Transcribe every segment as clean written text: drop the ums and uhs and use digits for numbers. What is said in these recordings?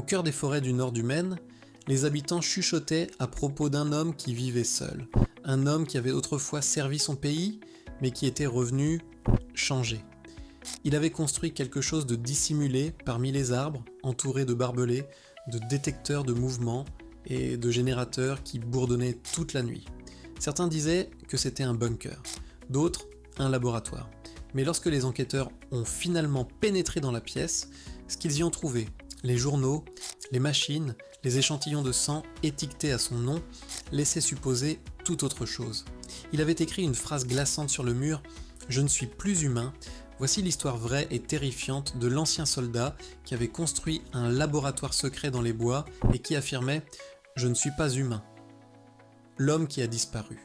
cœur des forêts du nord du Maine, les habitants chuchotaient à propos d'un homme qui vivait seul. Un homme qui avait autrefois servi son pays, mais qui était revenu changé. Il avait construit quelque chose de dissimulé parmi les arbres, entouré de barbelés, de détecteurs de mouvements et de générateurs qui bourdonnaient toute la nuit. Certains disaient que c'était un bunker, d'autres un laboratoire. Mais lorsque les enquêteurs ont finalement pénétré dans la pièce, ce qu'ils y ont trouvé, les journaux, les machines, les échantillons de sang étiquetés à son nom, laissaient supposer tout autre chose. Il avait écrit une phrase glaçante sur le mur « Je ne suis plus humain ». Voici l'histoire vraie et terrifiante de l'ancien soldat qui avait construit un laboratoire secret dans les bois et qui affirmait « Je ne suis pas humain ». L'homme qui a disparu.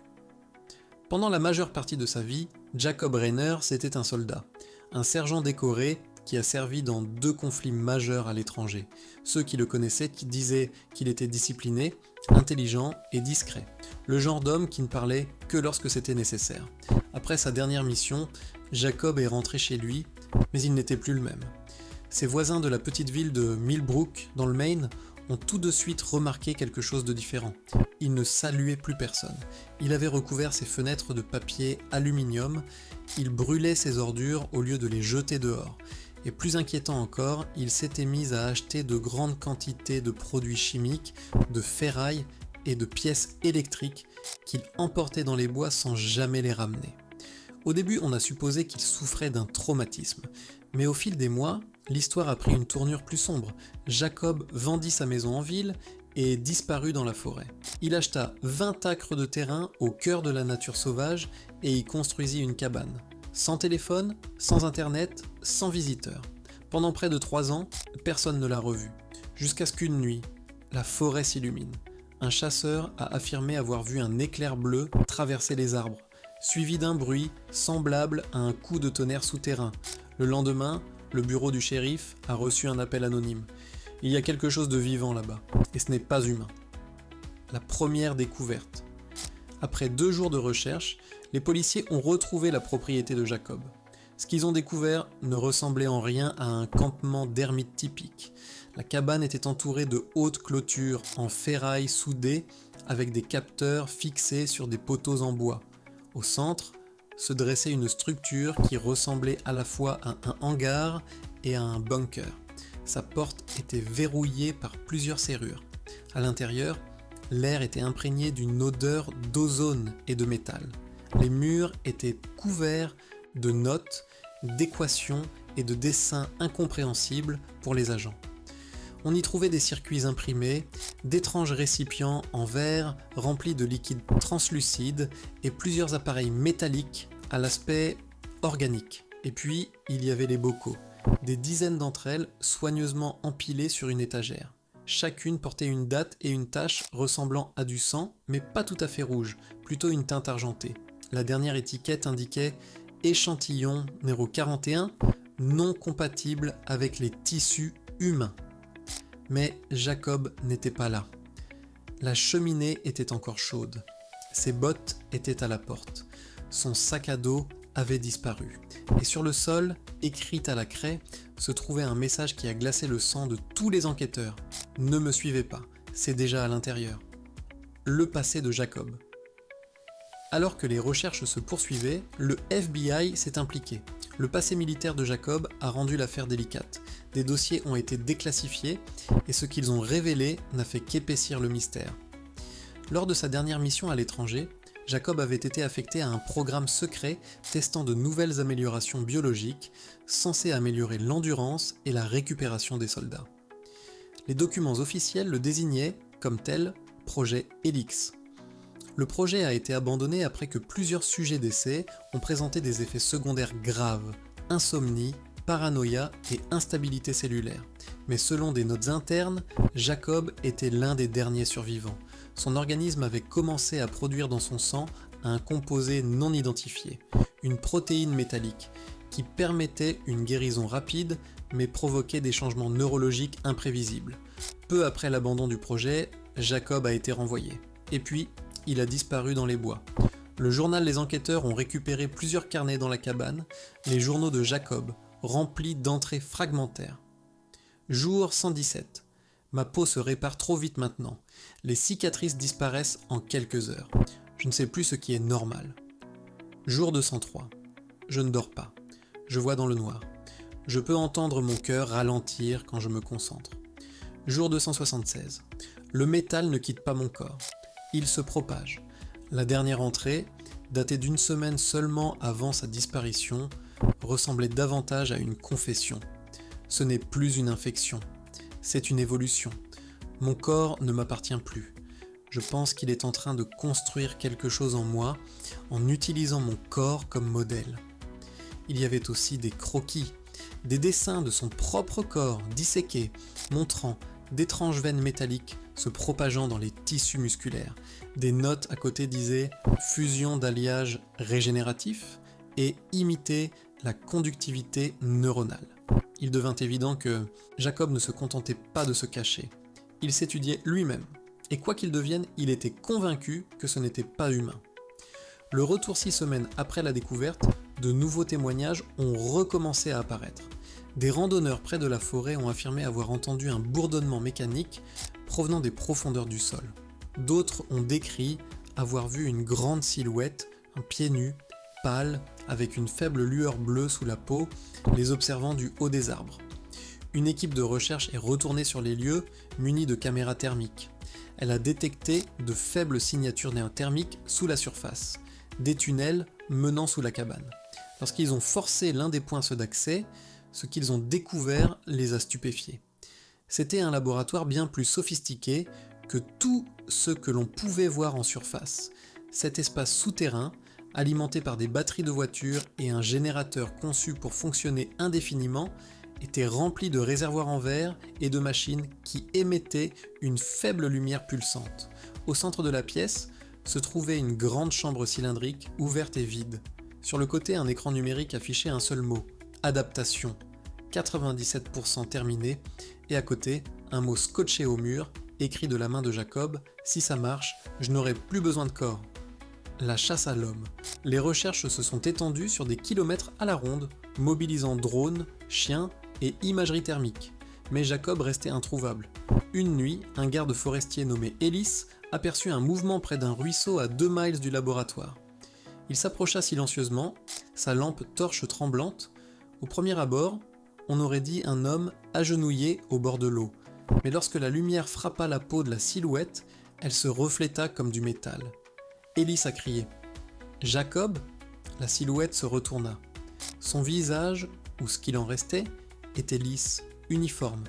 Pendant la majeure partie de sa vie, Jacob Rainer, c'était un soldat, un sergent décoré qui a servi dans 2 conflits majeurs à l'étranger. Ceux qui le connaissaient disaient qu'il était discipliné, intelligent et discret, le genre d'homme qui ne parlait que lorsque c'était nécessaire. Après sa dernière mission, Jacob est rentré chez lui, mais il n'était plus le même. Ses voisins de la petite ville de Millbrook, dans le Maine, ont tout de suite remarqué quelque chose de différent. Il ne saluait plus personne. Il avait recouvert ses fenêtres de papier aluminium, il brûlait ses ordures au lieu de les jeter dehors. Et plus inquiétant encore, il s'était mis à acheter de grandes quantités de produits chimiques, de ferraille et de pièces électriques qu'il emportait dans les bois sans jamais les ramener. Au début, on a supposé qu'il souffrait d'un traumatisme, mais au fil des mois, l'histoire a pris une tournure plus sombre. Jacob vendit sa maison en ville et disparut dans la forêt. Il acheta 20 acres de terrain au cœur de la nature sauvage et y construisit une cabane. Sans téléphone, sans internet, sans visiteurs. Pendant près de 3 ans, personne ne l'a revu. Jusqu'à ce qu'une nuit, la forêt s'illumine. Un chasseur a affirmé avoir vu un éclair bleu traverser les arbres, suivi d'un bruit semblable à un coup de tonnerre souterrain. Le lendemain, le bureau du shérif a reçu un appel anonyme. Il y a quelque chose de vivant là-bas, et ce n'est pas humain. La première découverte. Après 2 jours de recherche, les policiers ont retrouvé la propriété de Jacob. Ce qu'ils ont découvert ne ressemblait en rien à un campement d'ermite typique. La cabane était entourée de hautes clôtures en ferraille soudées avec des capteurs fixés sur des poteaux en bois. Au centre se dressait une structure qui ressemblait à la fois à un hangar et à un bunker. Sa porte était verrouillée par plusieurs serrures. À l'intérieur, l'air était imprégné d'une odeur d'ozone et de métal. Les murs étaient couverts de notes, d'équations et de dessins incompréhensibles pour les agents. On y trouvait des circuits imprimés, d'étranges récipients en verre remplis de liquide translucide et plusieurs appareils métalliques à l'aspect organique. Et puis, il y avait les bocaux, des dizaines d'entre elles soigneusement empilées sur une étagère. Chacune portait une date et une tache ressemblant à du sang, mais pas tout à fait rouge, plutôt une teinte argentée. La dernière étiquette indiquait « Échantillon numéro 41, non compatible avec les tissus humains ». Mais Jacob n'était pas là. La cheminée était encore chaude. Ses bottes étaient à la porte. Son sac à dos avait disparu. Et sur le sol, écrit à la craie, se trouvait un message qui a glacé le sang de tous les enquêteurs. « Ne me suivez pas, c'est déjà à l'intérieur. » Le passé de Jacob. Alors que les recherches se poursuivaient, le FBI s'est impliqué. Le passé militaire de Jacob a rendu l'affaire délicate. Des dossiers ont été déclassifiés et ce qu'ils ont révélé n'a fait qu'épaissir le mystère. Lors de sa dernière mission à l'étranger, Jacob avait été affecté à un programme secret testant de nouvelles améliorations biologiques censées améliorer l'endurance et la récupération des soldats. Les documents officiels le désignaient comme tel projet Helix. Le projet a été abandonné après que plusieurs sujets d'essai ont présenté des effets secondaires graves, insomnie, paranoïa et instabilité cellulaire. Mais selon des notes internes, Jacob était l'un des derniers survivants. Son organisme avait commencé à produire dans son sang un composé non identifié, une protéine métallique, qui permettait une guérison rapide mais provoquait des changements neurologiques imprévisibles. Peu après l'abandon du projet, Jacob a été renvoyé. Et puis, il a disparu dans les bois. Le journal Les Enquêteurs ont récupéré plusieurs carnets dans la cabane, les journaux de Jacob, remplis d'entrées fragmentaires. Jour 117. Ma peau se répare trop vite maintenant. Les cicatrices disparaissent en quelques heures. Je ne sais plus ce qui est normal. Jour 203. Je ne dors pas. Je vois dans le noir. Je peux entendre mon cœur ralentir quand je me concentre. Jour 276. Le métal ne quitte pas mon corps. Il se propage. La dernière entrée, datée d'une semaine seulement avant sa disparition, ressemblait davantage à une confession. Ce n'est plus une infection. C'est une évolution. Mon corps ne m'appartient plus. Je pense qu'il est en train de construire quelque chose en moi en utilisant mon corps comme modèle. Il y avait aussi des croquis, des dessins de son propre corps disséqués, montrant d'étranges veines métalliques se propageant dans les tissus musculaires. Des notes à côté disaient « fusion d'alliage régénératif » et « imiter la conductivité neuronale ». Il devint évident que Jacob ne se contentait pas de se cacher. Il s'étudiait lui-même, et quoi qu'il devienne, il était convaincu que ce n'était pas humain. Le retour 6 semaines après la découverte, de nouveaux témoignages ont recommencé à apparaître. Des randonneurs près de la forêt ont affirmé avoir entendu un bourdonnement mécanique provenant des profondeurs du sol. D'autres ont décrit avoir vu une grande silhouette, un pied nu, pâle, avec une faible lueur bleue sous la peau, les observant du haut des arbres. Une équipe de recherche est retournée sur les lieux, munie de caméras thermiques. Elle a détecté de faibles signatures thermiques sous la surface, des tunnels menant sous la cabane. Lorsqu'ils ont forcé l'un des points d'accès, ce qu'ils ont découvert les a stupéfiés. C'était un laboratoire bien plus sophistiqué que tout ce que l'on pouvait voir en surface. Cet espace souterrain, alimenté par des batteries de voitures et un générateur conçu pour fonctionner indéfiniment, était rempli de réservoirs en verre et de machines qui émettaient une faible lumière pulsante. Au centre de la pièce se trouvait une grande chambre cylindrique, ouverte et vide. Sur le côté, un écran numérique affichait un seul mot, adaptation, 97% terminé, et à côté, un mot scotché au mur, écrit de la main de Jacob, si ça marche, je n'aurai plus besoin de corps. La chasse à l'homme. Les recherches se sont étendues sur des kilomètres à la ronde, mobilisant drones, chiens et imagerie thermique. Mais Jacob restait introuvable. Une nuit, un garde forestier nommé Ellis aperçut un mouvement près d'un ruisseau à 2 miles du laboratoire. Il s'approcha silencieusement, sa lampe torche tremblante. Au premier abord, on aurait dit un homme agenouillé au bord de l'eau. Mais lorsque la lumière frappa la peau de la silhouette, elle se refléta comme du métal. Ellis a crié « Jacob ?» La silhouette se retourna. Son visage, ou ce qu'il en restait, était lisse, uniforme,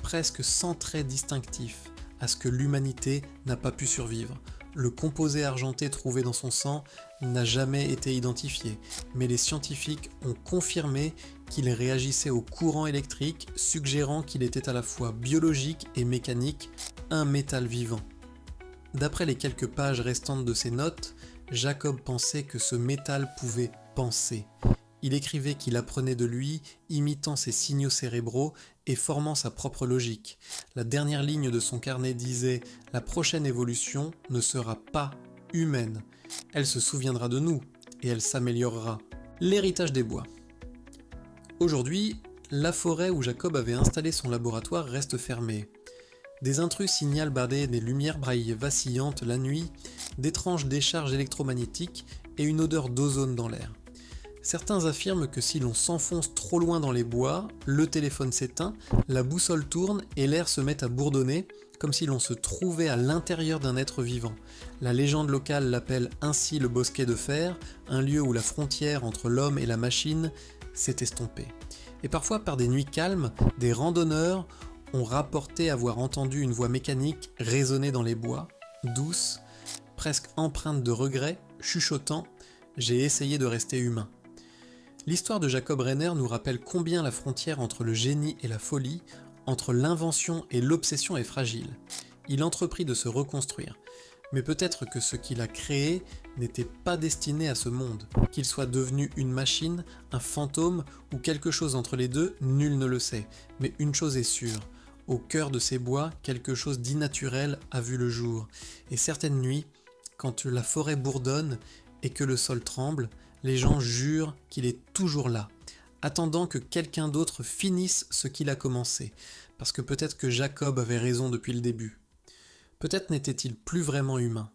presque sans trait distinctif, à ce que l'humanité n'a pas pu survivre. Le composé argenté trouvé dans son sang n'a jamais été identifié, mais les scientifiques ont confirmé qu'il réagissait au courant électrique, suggérant qu'il était à la fois biologique et mécanique, un métal vivant. D'après les quelques pages restantes de ses notes, Jacob pensait que ce métal pouvait penser. Il écrivait qu'il apprenait de lui, imitant ses signaux cérébraux et formant sa propre logique. La dernière ligne de son carnet disait « La prochaine évolution ne sera pas humaine. Elle se souviendra de nous et elle s'améliorera. » L'héritage des bois. Aujourd'hui, la forêt où Jacob avait installé son laboratoire reste fermée. Des intrus signalent par des lumières brailles vacillantes la nuit, d'étranges décharges électromagnétiques et une odeur d'ozone dans l'air. Certains affirment que si l'on s'enfonce trop loin dans les bois, le téléphone s'éteint, la boussole tourne et l'air se met à bourdonner, comme si l'on se trouvait à l'intérieur d'un être vivant. La légende locale l'appelle ainsi le bosquet de fer, un lieu où la frontière entre l'homme et la machine s'est estompée. Et parfois, par des nuits calmes, des randonneurs ont rapporté avoir entendu une voix mécanique résonner dans les bois, douce, presque empreinte de regret, chuchotant « J'ai essayé de rester humain ». L'histoire de Jacob Renner nous rappelle combien la frontière entre le génie et la folie, entre l'invention et l'obsession est fragile. Il entreprit de se reconstruire, mais peut-être que ce qu'il a créé n'était pas destiné à ce monde. Qu'il soit devenu une machine, un fantôme ou quelque chose entre les deux, nul ne le sait. Mais une chose est sûre, au cœur de ces bois, quelque chose d'innaturel a vu le jour. Et certaines nuits, quand la forêt bourdonne et que le sol tremble, les gens jurent qu'il est toujours là, attendant que quelqu'un d'autre finisse ce qu'il a commencé. parce que peut-être que Jacob avait raison depuis le début. Peut-être n'était-il plus vraiment humain.